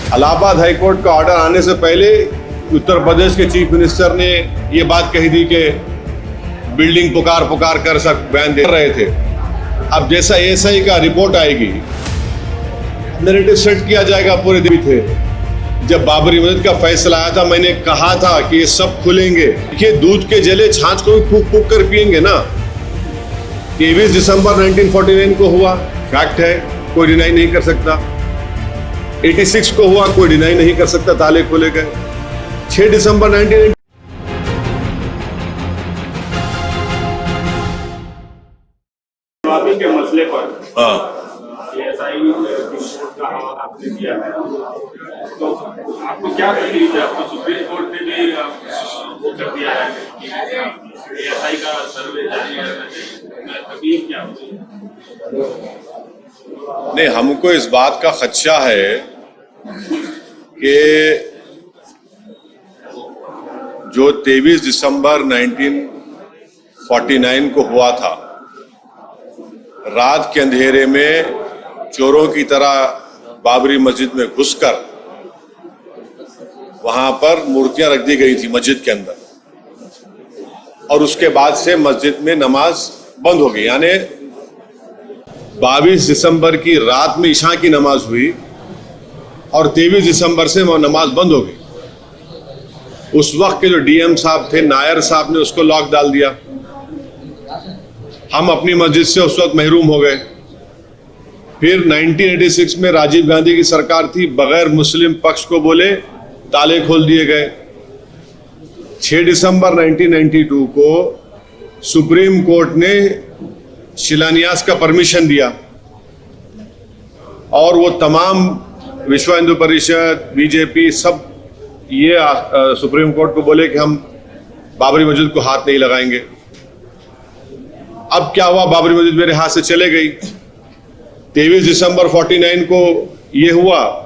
Allahabad high court का order आने से पहले उत्तर प्रदेश के चीफ मिनिस्टर ने ये बात कही थी कि बिल्डिंग पुकार पुकार कर सब बयान दे रहे थे। अब जैसा एएसआई का रिपोर्ट आएगी, नैरेटिव सेट किया जाएगा पूरे दिन थे। जब बाबरी मस्जिद का फैसला आया था, मैंने कहा था कि ये सब खुलेंगे। देखिए, दूध के जले छाछ को भी फूक फूक कर पिएंगे ना। 23 दिसंबर 1949 को हुआ, फैक्ट है, कोई डिनाई नहीं कर सकता। 86 को हुआ, कोई डिनाई नहीं कर सकता, ताले खोले गए। 6 दिसंबर 1980 के मसले पर हाँ रिपोर्ट का आपने दिया है, तो आपको क्या तकलीफ है? आपको सुप्रीम कोर्ट ने भी वो कर दिया है कि एएसआई का सर्वे जारी करना चाहिए, तकलीफ क्या होती है? नहीं, हमको इस बात का खदशा है कि जो 23 दिसंबर 1949 को हुआ था, रात के अंधेरे में चोरों की तरह बाबरी मस्जिद में घुसकर वहां पर मूर्तियां रख दी गई थी मस्जिद के अंदर, और उसके बाद से मस्जिद में नमाज बंद हो गई। यानी 22 दिसंबर की रात में इशा की नमाज हुई और 23 दिसंबर से वह नमाज बंद हो गई। उस वक्त के जो डीएम साहब थे, नायर साहब ने उसको लॉक डाल दिया। हम अपनी मस्जिद से उस वक्त महरूम हो गए। फिर 1986 में राजीव गांधी की सरकार थी, बगैर मुस्लिम पक्ष को बोले ताले खोल दिए गए। 6 दिसंबर 1992 को सुप्रीम कोर्ट ने शिलान्यास का परमिशन दिया और वो तमाम विश्व हिंदू परिषद, बीजेपी, सब ये सुप्रीम कोर्ट को बोले कि हम बाबरी मस्जिद को हाथ नहीं लगाएंगे। अब क्या हुआ? बाबरी मस्जिद मेरे हाथ से चले गई। 23 दिसंबर 49 को ये हुआ।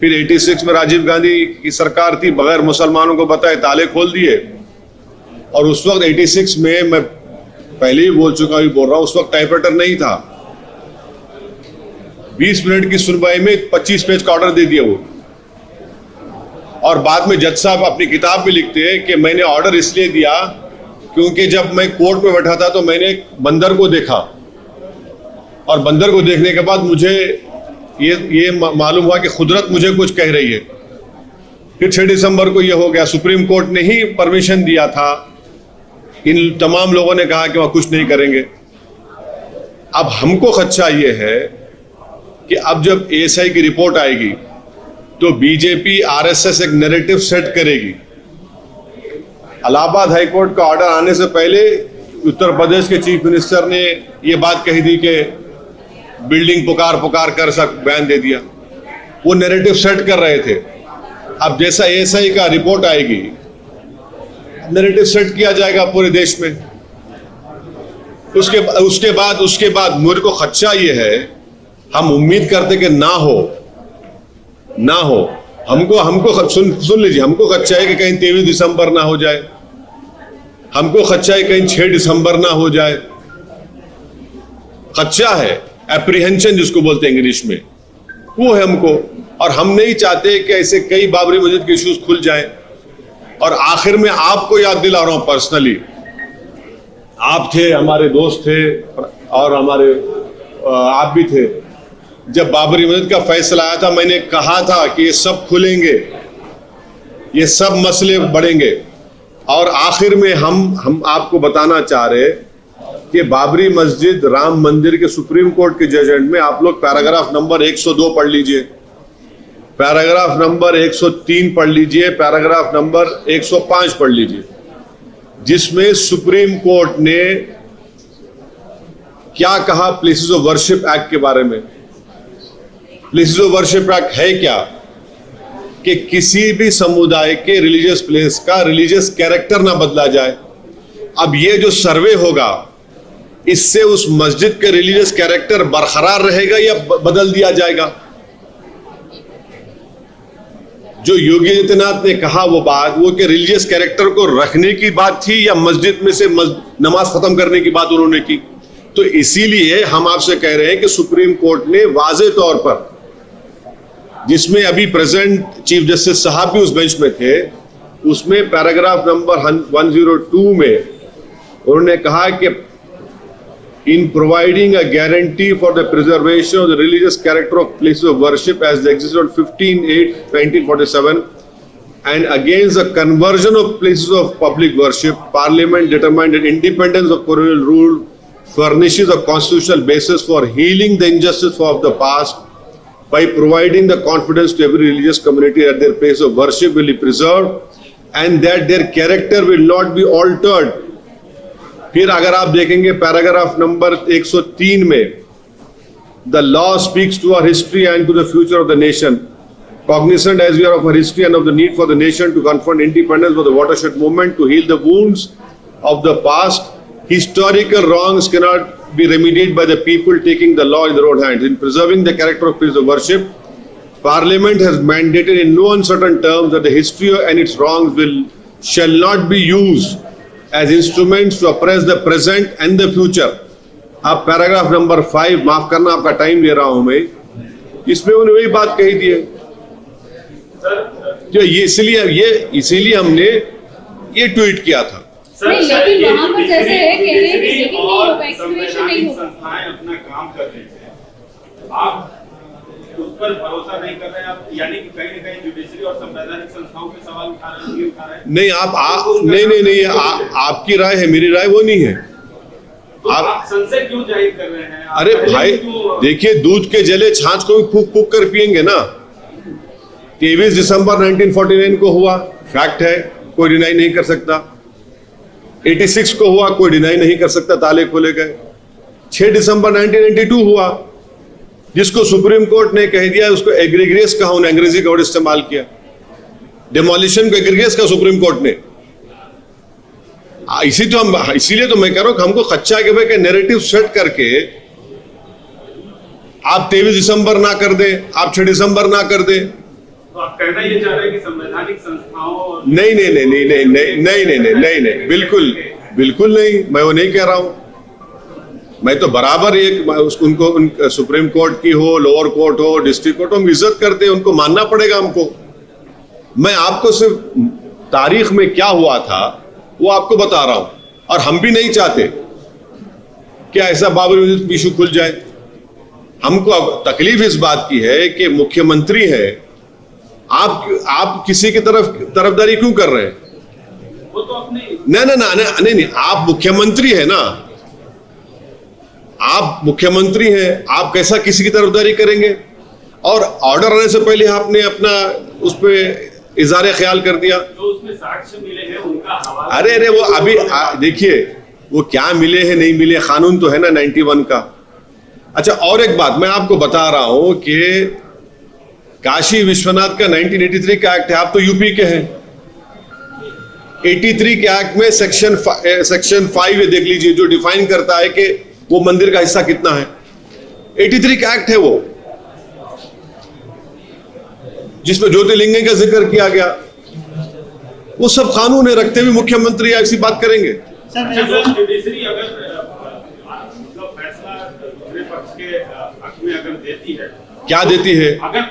फिर 86 में राजीव गांधी की सरकार थी, बगैर मुसलमानों को बताए ताले खोल दिए। और उस वक्त 86 में, मैं पहले ही बोल चुका हूं, बोल रहा हूं, उस वक्त टाइपराइटर नहीं था। 20 मिनट की सुनवाई में 25 पेज का ऑर्डर दे दिया वो। और बाद में जज साहब अपनी किताब में लिखते हैं कि मैंने ऑर्डर इसलिए दिया क्योंकि जब मैं कोर्ट में बैठा था तो मैंने एक बंदर को देखा, और बंदर को देखने के बाद मुझे ये मालूम हुआ कि कुदरत मुझे कुछ कह रही है। फिर 6 दिसंबर को ये हो गया। सुप्रीम कोर्ट ने ही परमिशन दिया था। इन तमाम लोगों ने कहा कि वह कुछ नहीं करेंगे। अब हमको खदशा ये है कि अब जब एएसआई की रिपोर्ट आएगी तो बीजेपी, आरएसएस एक नैरेटिव सेट करेगी। इलाहाबाद हाईकोर्ट का ऑर्डर आने से पहले उत्तर प्रदेश के चीफ मिनिस्टर ने यह बात कही थी कि बिल्डिंग पुकार पुकार कर सब बयान दे दिया। वो नैरेटिव सेट कर रहे थे। अब जैसा एएसआई का रिपोर्ट आएगी, नैरेटिव सेट किया जाएगा पूरे देश में। उसके बाद मेरे को खदशा ये है, हम उम्मीद करते कि ना हो। हमको सुन लीजिए, हमको खदशा है कि कहीं 23 दिसंबर ना हो जाए। हमको खदशा है कहीं 6 दिसंबर ना हो जाए। खदशा है, एप्रीहेंशन जिसको बोलते हैं इंग्लिश में, वो है हमको। और हम नहीं चाहते कि ऐसे कई बाबरी मस्जिद के इश्यूज खुल जाएं। और आखिर में आपको याद दिला रहा हूं पर्सनली, आप थे, हमारे दोस्त थे, और आप भी थे। जब बाबरी मस्जिद का फैसला आया था, मैंने कहा था कि ये सब खुलेंगे, ये सब मसले बढ़ेंगे। और आखिर में हम आपको बताना चाह रहे कि बाबरी मस्जिद, राम मंदिर के सुप्रीम कोर्ट के जजमेंट में आप लोग पैराग्राफ नंबर 102 पढ़ लीजिए, पैराग्राफ नंबर 103 पढ़ लीजिए, पैराग्राफ नंबर 105 पढ़ लीजिए, जिसमें सुप्रीम कोर्ट ने क्या कहा प्लेसेस ऑफ वर्शिप एक्ट के बारे में। प्लेसेस ऑफ वर्शिप एक्ट है क्या? कि किसी भी समुदाय के रिलीजियस प्लेस का रिलीजियस कैरेक्टर ना बदला जाए। अब ये जो सर्वे होगा, इससे उस मस्जिद के रिलीजियस कैरेक्टर बरकरार रहेगा या बदल दिया जाएगा? जो योगी आदित्यनाथ ने कहा वो बात, वो कि रिलीजियस कैरेक्टर को रखने की बात थी या मस्जिद में से नमाज खत्म करने की बात उन्होंने की। तो इसीलिए हम आपसे कह रहे हैं कि सुप्रीम कोर्ट ने वाज़े तौर पर जिसमें अभी प्रेजेंट चीफ जस्टिस साहब भी उस बेंच में थे, उसमें पैराग्राफ नंबर 102 में उन्होंने कहा कि in providing a guarantee for the preservation of the religious character of places of worship as they existed on 15/8/1947 and against the conversion of places of public worship, Parliament determined that independence of colonial rule furnishes a constitutional basis for healing the injustice of the past by providing the confidence to every religious community that their place of worship will be preserved and that their character will not be altered. फिर अगर आप देखेंगे paragraph number 103 में, the law speaks to our history and to the future of the nation, cognizant as we are of our history and of the need for the nation to confront independence for the watershed movement to heal the wounds of the past. Historical wrongs cannot be remedied by the people taking the law in their own hands. In preserving the character of places of worship, Parliament has mandated in no uncertain terms that the history and its wrongs shall not be used as instruments to oppress the present and the future. अब paragraph number 5, माफ करना आपका time ले रहा हूं मैं, इसमें उन्होंने वही बात कही थी जो ये इसीलिए हमने ये ट्वीट किया था। लेकिन वहां पर जैसे है कह रहे हैं कि लेकिन नहीं होगा, एक्सक्रीशन नहीं होगा। संस्थाएं अपना काम कर रहे थे, आप उस पर भरोसा नहीं कर रहे हैं, आप यानी कि कहीं न कहीं जुडिशरी और संवैधानिक संस्थाओं के सवाल उठा रहे हैं। नहीं नहीं, आपकी राय है, मेरी राय वो नहीं है। तो आप संशय क्यों जाहिर कर रहे हैं? अरे भाई देखिए, दूध के जले छाछ को भी फूक फूक कर पिएंगे ना। 23 दिसंबर 1949 को हुआ, फैक्ट है, कोई डिनाई नहीं कर सकता। 86 को हुआ, कोई डिनाई नहीं कर सकता, ताले खोले गए। 6 दिसंबर 1992 हुआ, जिसको सुप्रीम कोर्ट ने कह दिया, उसको एग्रीग्रेस कहा, उन्हें अंग्रेजी का वर्ड इस्तेमाल किया, डेमोलिशन को एग्रीग्रेस कहा सुप्रीम कोर्ट ने। इसीलिए तो मैं कह रहा हूं कि हमको कच्चा के भाई नैरेटिव सेट करके आप 23 दिसंबर ना कर दे, आप 6 दिसंबर ना कर दे, तो आप कहना ये चाह रहे हैं कि संवैधानिक संस्थाओं नहीं, बिल्कुल नहीं, मैं वो नहीं कह रहा हूं। मैं तो बराबर उनको सुप्रीम कोर्ट की हो, लोअर कोर्ट हो, डिस्ट्रिक्ट कोर्ट हो, हम इज्जत करते हैं, उनको मानना पड़ेगा हमको। मैं आपको सिर्फ तारीख में क्या हुआ था वो आपको बता रहा हूं, और हम भी नहीं चाहते कि ऐसा बाबरी मस्जिद इशू खुल जाए। हमको अब तकलीफ इस बात की है कि मुख्यमंत्री है, आप किसी की तरफदारी क्यों कर रहे हैं? वो तो अपनी नहीं, आप मुख्यमंत्री है ना, आप मुख्यमंत्री हैं, आप कैसा किसी की तरफदारी करेंगे? और ऑर्डर आने से पहले आपने अपना उस पर इज़हार ख्याल कर दिया। जो उसमें साक्ष्य मिले हैं उनका हवाला। अरे वो अभी देखिए, वो क्या मिले हैं नहीं मिले, कानून तो है ना 91 का। अच्छा, और एक बात मैं आपको बता रहा हूं कि काशी विश्वनाथ का 1983 का एक्ट है, आप तो यूपी के हैं। 83 के एक्ट में सेक्शन 5 ये देख लीजिए, जो डिफाइन करता है कि वो मंदिर का हिस्सा कितना है। 83 का एक्ट है वो, जिसमें ज्योतिर्लिंग का जिक्र किया गया। वो सब कानून है, रखते हुए मुख्यमंत्री ऐसी बात करेंगे। जुडिशरी अगर फैसला दूसरे पक्ष के हक में अगर देती है, क्या देती है? अगर